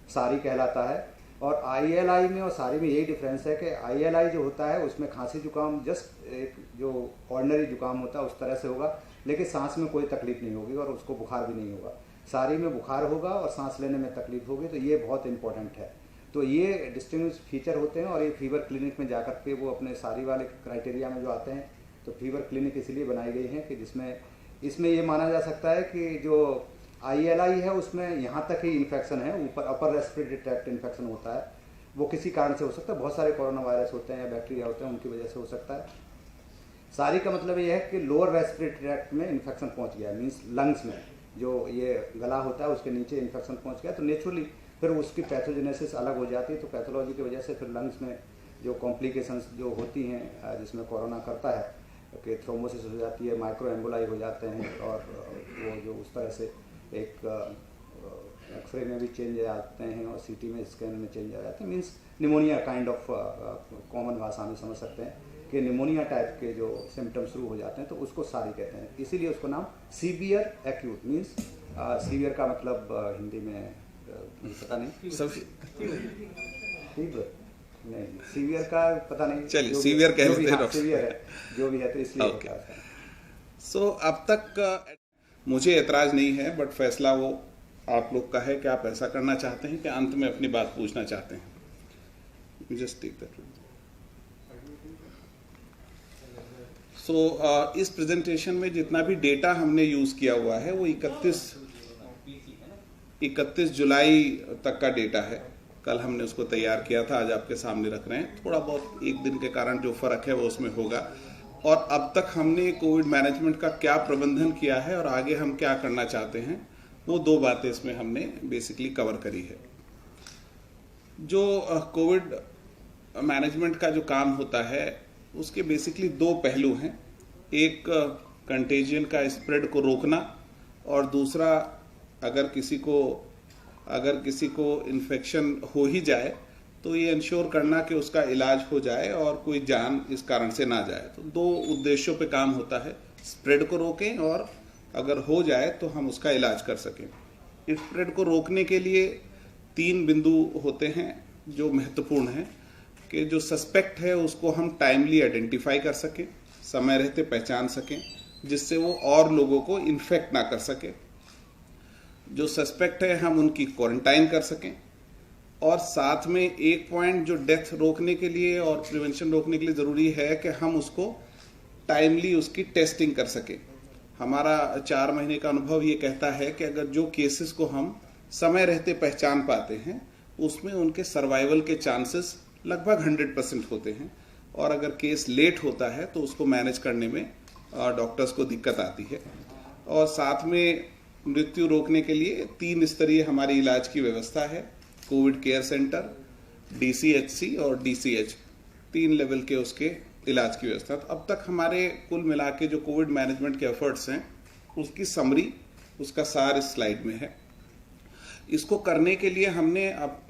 सारी कहलाता है। और ILI में और सारी में यही डिफरेंस है कि ILI जो होता है उसमें खांसी जुकाम जस्ट एक जो ऑर्डिनरी जुकाम होता है उस तरह से होगा, लेकिन सांस में कोई तकलीफ नहीं होगी और उसको बुखार भी नहीं होगा। सारी में बुखार होगा और सांस लेने में तकलीफ होगी, तो ये बहुत इंपॉर्टेंट है। तो ये डिस्टिंग्विश फीचर होते हैं और ये फीवर क्लिनिक में जाकर के वो अपने सारी वाले क्राइटेरिया में जो आते हैं, तो फीवर क्लिनिक इसलिए बनाई गई है कि जिसमें इसमें ये माना जा सकता है कि जो ILI है उसमें यहाँ तक ही इन्फेक्शन है, ऊपर अपर रेस्पिरेटरी ट्रैक्ट इन्फेक्शन होता है, वो किसी कारण से हो सकता है, बहुत सारे कोरोना वायरस होते हैं या बैक्टीरिया होते हैं उनकी वजह से हो सकता है। सारी का मतलब ये है कि लोअर रेस्पिरेटरी ट्रैक्ट में इन्फेक्शन पहुँच गया, मीन्स लंग्स में जो ये गला होता है उसके नीचे इन्फेक्शन पहुँच गया, तो नेचुरली फिर उसकी पैथोजेनेसिस अलग हो जाती है। तो पैथोलॉजी की वजह से फिर लंग्स में जो कॉम्प्लिकेशंस जो होती हैं जिसमें कोरोना करता है कि थ्रोम्बोसिस हो जाती है, माइक्रो एम्बोलाई हो जाते हैं, और वो जो उस तरह से एक एक्सरे में भी चेंज आते हैं और CT में स्कैन में चेंज आ जाते हैं, means pneumonia kind of common भाषा में समझ सकते हैं कि निमोनिया टाइप के जो सिम्टम्स शुरू हो जाते हैं तो उसको सारी कहते हैं। इसीलिए उसको नाम सीवियर एक्यूट, मीन्स सीवियर का मतलब हिंदी में पता नहीं, फीवर नहीं, सीवियर का पता नहीं, चलिए सीवियर कह देते हैं, सीवियर है जो भी है, तो इसलिए ओके। सो अब तक मुझे एतराज नहीं है, बट फैसला वो आप लोग का है कि आप ऐसा करना चाहते हैं कि अंत में अपनी बात पूछना चाहते हैं। Just take that. सो इस प्रेजेंटेशन में जितना भी डेटा हमने यूज किया हुआ है वो 31 जुलाई तक का डेटा है। कल हमने उसको तैयार किया था, आज आपके सामने रख रहे हैं। थोड़ा बहुत एक दिन के कारण जो फर्क है वो उसमें होगा। और अब तक हमने कोविड मैनेजमेंट का क्या प्रबंधन किया है और आगे हम क्या करना चाहते हैं, वो दो बातें इसमें हमने बेसिकली कवर करी है। जो कोविड मैनेजमेंट का जो काम होता है उसके बेसिकली दो पहलू हैं। एक कंटेजियन का स्प्रेड को रोकना, और दूसरा अगर किसी को इन्फेक्शन हो ही जाए तो ये इंश्योर करना कि उसका इलाज हो जाए और कोई जान इस कारण से ना जाए। तो दो उद्देश्यों पे काम होता है, स्प्रेड को रोकें और अगर हो जाए तो हम उसका इलाज कर सकें। स्प्रेड को रोकने के लिए 3 बिंदु होते हैं जो महत्वपूर्ण हैं कि जो सस्पेक्ट है उसको हम टाइमली आइडेंटिफाई कर सकें, समय रहते पहचान सकें, जिससे वो और लोगों को इन्फेक्ट ना कर सके। जो सस्पेक्ट है हम उनकी क्वारंटाइन कर सकें, और साथ में एक पॉइंट जो डेथ रोकने के लिए और प्रिवेंशन रोकने के लिए ज़रूरी है कि हम उसको टाइमली उसकी टेस्टिंग कर सकें। हमारा 4 महीने का अनुभव ये कहता है कि अगर जो केसेस को हम समय रहते पहचान पाते हैं उसमें उनके सर्वाइवल के चांसेस लगभग 100% होते हैं, और अगर केस लेट होता है तो उसको मैनेज करने में डॉक्टर्स को दिक्कत आती है। और साथ में मृत्यु रोकने के लिए 3 स्तरीय हमारी इलाज की व्यवस्था है। कोविड केयर सेंटर, DCHC और DCH, 3 लेवल के उसके इलाज की व्यवस्था। तो अब तक हमारे कुल मिला के जो कोविड मैनेजमेंट के एफर्ट्स हैं उसकी समरी, उसका सार इस स्लाइड में है। इसको करने के लिए हमने अब